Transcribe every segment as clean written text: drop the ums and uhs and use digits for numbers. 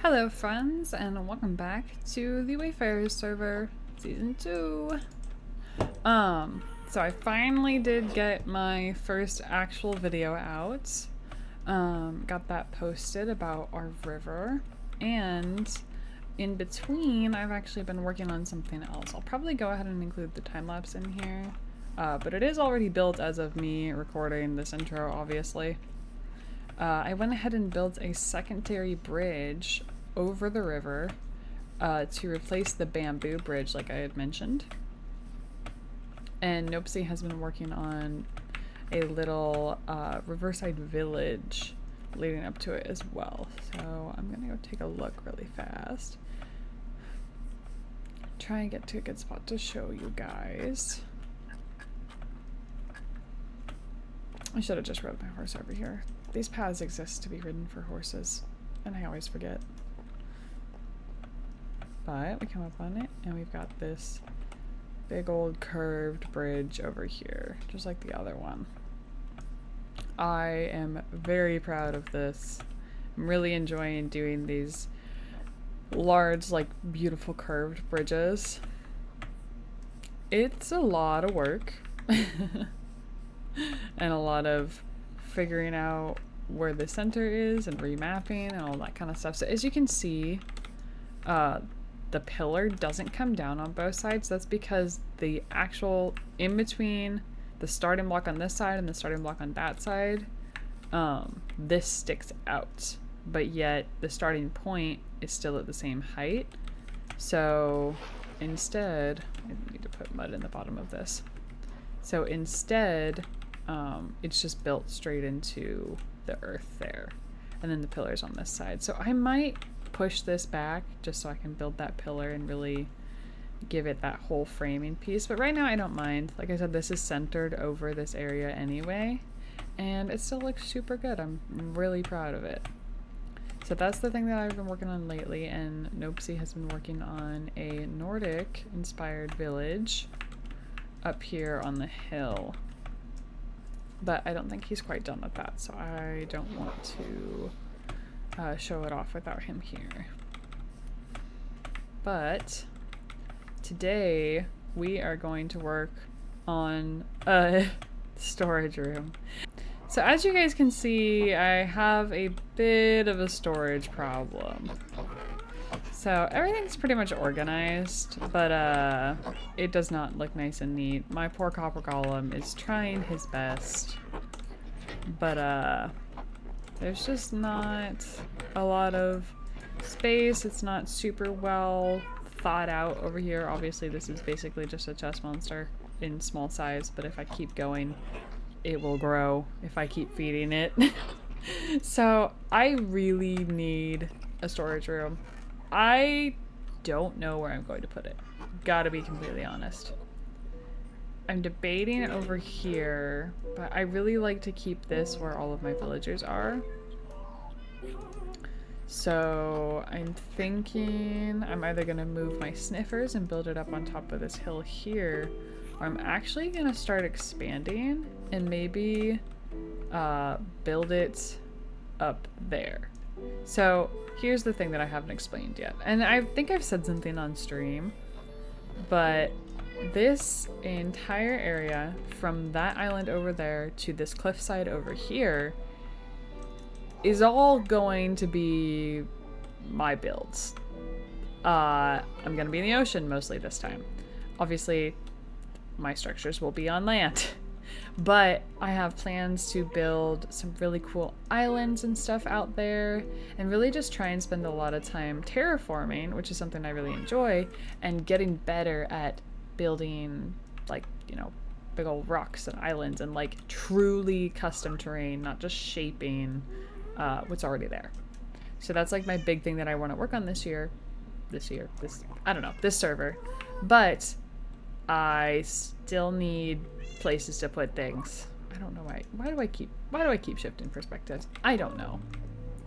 Hello friends, and welcome back to the Wayfarer server, season 2. So I finally did get my first actual video out. Got that posted about our river, and in between I've actually been working on something else. I'll probably go ahead and include the time-lapse in here, but it is already built as of me recording this intro, obviously. I went ahead and built a secondary bridge over the river to replace the bamboo bridge like I had mentioned. And Nopsy has been working on a little riverside village leading up to it as well. So I'm gonna go take a look really fast. Try and get to a good spot to show you guys. I should have just rode my horse over here. These paths exist to be ridden for horses, and I always forget. But we come up on it, and we've got this big old curved bridge over here, just like the other one. I am very proud of this. I'm really enjoying doing these large, like, beautiful curved bridges. It's a lot of work. And a lot of figuring out where the center is and remapping and all that kind of stuff. So as you can see, the pillar doesn't come down on both sides. That's because the actual in between the starting block on this side and the starting block on that side, this sticks out, but yet the starting point is still at the same height. So instead, I need to put mud in the bottom of this. So instead, it's just built straight into the earth there. And then the pillar's on this side. So I might push this back just so I can build that pillar and really give it that whole framing piece. But right now I don't mind. Like I said, this is centered over this area anyway. And it still looks super good. I'm really proud of it. So that's the thing that I've been working on lately. And Nopsy has been working on a Nordic inspired village up here on the hill. But I don't think he's quite done with that, so I don't want to show it off without him here. But today we are going to work on a storage room. So as you guys can see, I have a bit of a storage problem. So everything's pretty much organized, but it does not look nice and neat. My poor copper golem is trying his best, but there's just not a lot of space. It's not super well thought out over here. Obviously this is basically just a chest monster in small size, but if I keep going, it will grow if I keep feeding it. So I really need a storage room. I don't know where I'm going to put it. Gotta be completely honest. I'm debating over here, but I really like to keep this where all of my villagers are. So I'm thinking I'm either gonna move my sniffers and build it up on top of this hill here, or I'm actually gonna start expanding and maybe build it up there. So here's the thing that I haven't explained yet, and I think I've said something on stream, but this entire area from that island over there to this cliffside over here is all going to be my builds. I'm gonna be in the ocean mostly this time. Obviously my structures will be on land. But I have plans to build some really cool islands and stuff out there, and really just try and spend a lot of time terraforming, which is something I really enjoy, and getting better at building, like, you know, big old rocks and islands and like truly custom terrain, not just shaping what's already there. So that's like my big thing that I want to work on this server. But I still need places to put things. I don't know why do I keep shifting perspectives? I don't know.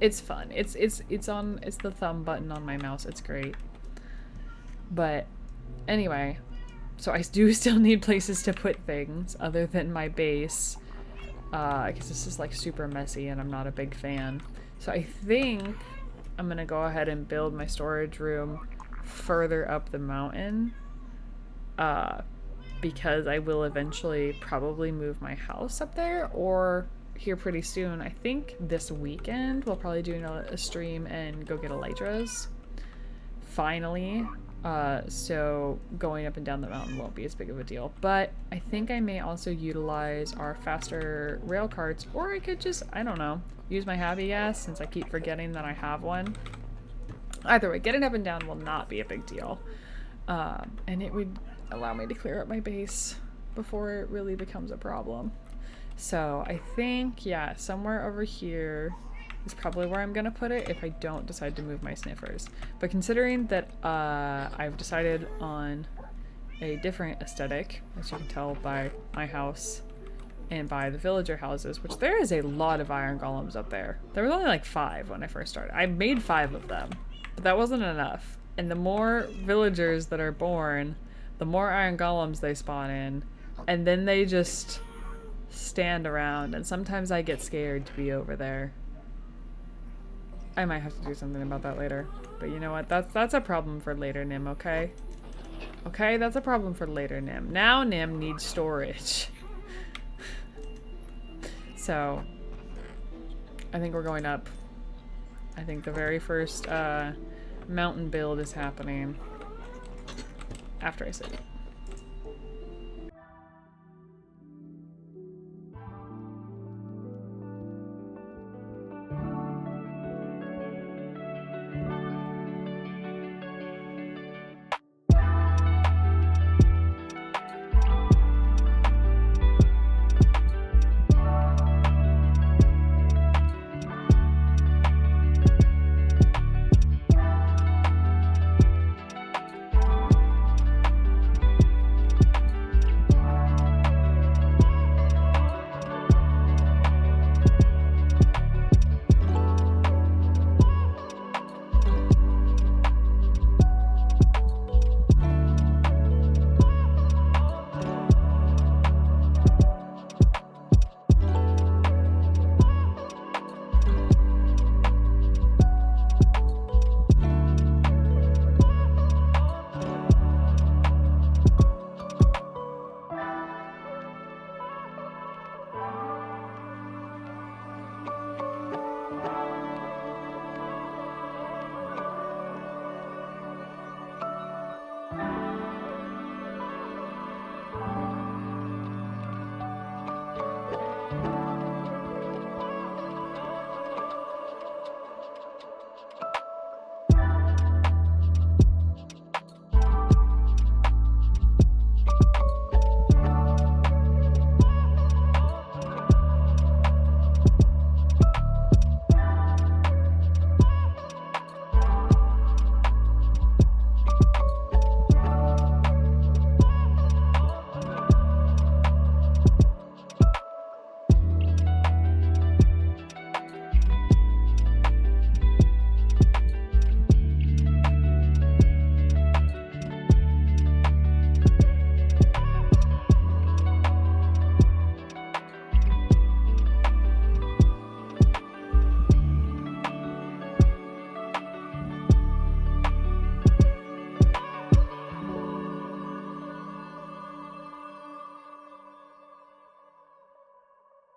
It's fun. It's the thumb button on my mouse. It's great. But anyway, so I do still need places to put things other than my base. Because this is like super messy and I'm not a big fan. So I think I'm gonna go ahead and build my storage room further up the mountain, because I will eventually probably move my house up there, or here pretty soon. I think this weekend we'll probably do a stream and go get elytras finally. So going up and down the mountain won't be as big of a deal, but I think I may also utilize our faster rail carts, or I could just, I don't know, use my happy gas since I keep forgetting that I have one. Either way, getting up and down will not be a big deal, and it would allow me to clear up my base before it really becomes a problem. So I think, yeah, somewhere over here is probably where I'm gonna put it if I don't decide to move my sniffers. But considering that I've decided on a different aesthetic, as you can tell by my house and by the villager houses, which there is a lot of iron golems up there. There was only like 5 when I first started. I made 5 of them, but that wasn't enough. And the more villagers that are born, the more iron golems they spawn in, and then they just stand around, and sometimes I get scared to be over there. I might have to do something about that later, but you know what, that's a problem for later, Nim, okay? Okay, that's a problem for later, Nim. Now Nim needs storage. So I think we're going up. I think the very first mountain build is happening after I save it.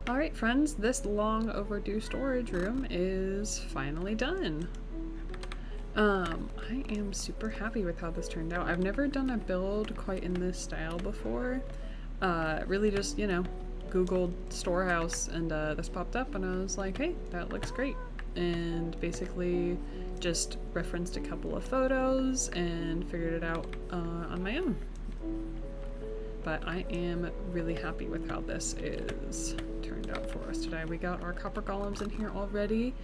Alright friends, this long overdue storage room is finally done. I am super happy with how this turned out. I've never done a build quite in this style before. Really just, you know, Googled Storehouse and this popped up and I was like, hey, that looks great. And basically just referenced a couple of photos and figured it out on my own. But I am really happy with how this is turned out for us today. We got our copper golems in here already,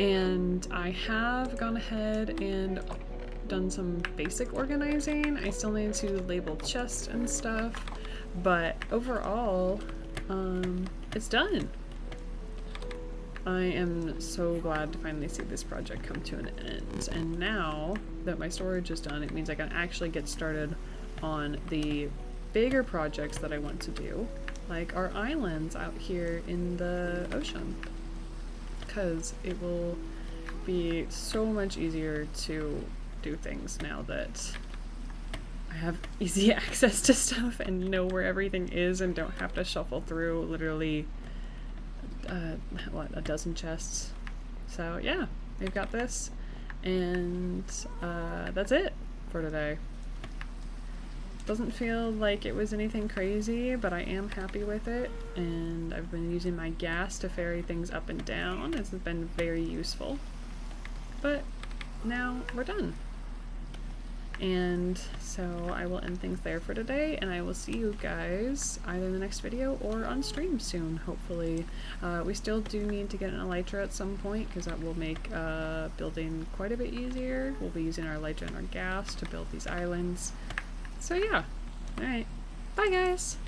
and I have gone ahead and done some basic organizing. I still need to label chests and stuff, but overall, it's done. I am so glad to finally see this project come to an end. And now that my storage is done, it means I can actually get started on the bigger projects that I want to do, like our islands out here in the ocean, because it will be so much easier to do things now that I have easy access to stuff and know where everything is and don't have to shuffle through literally a dozen chests. So yeah, we've got this, and that's it for today. Doesn't feel like it was anything crazy, but I am happy with it, and I've been using my gas to ferry things up and down. This has been very useful. But now we're done. And so I will end things there for today, and I will see you guys either in the next video or on stream soon, hopefully. We still do need to get an elytra at some point, because that will make building quite a bit easier. We'll be using our elytra and our gas to build these islands. So yeah. Alright. Bye guys!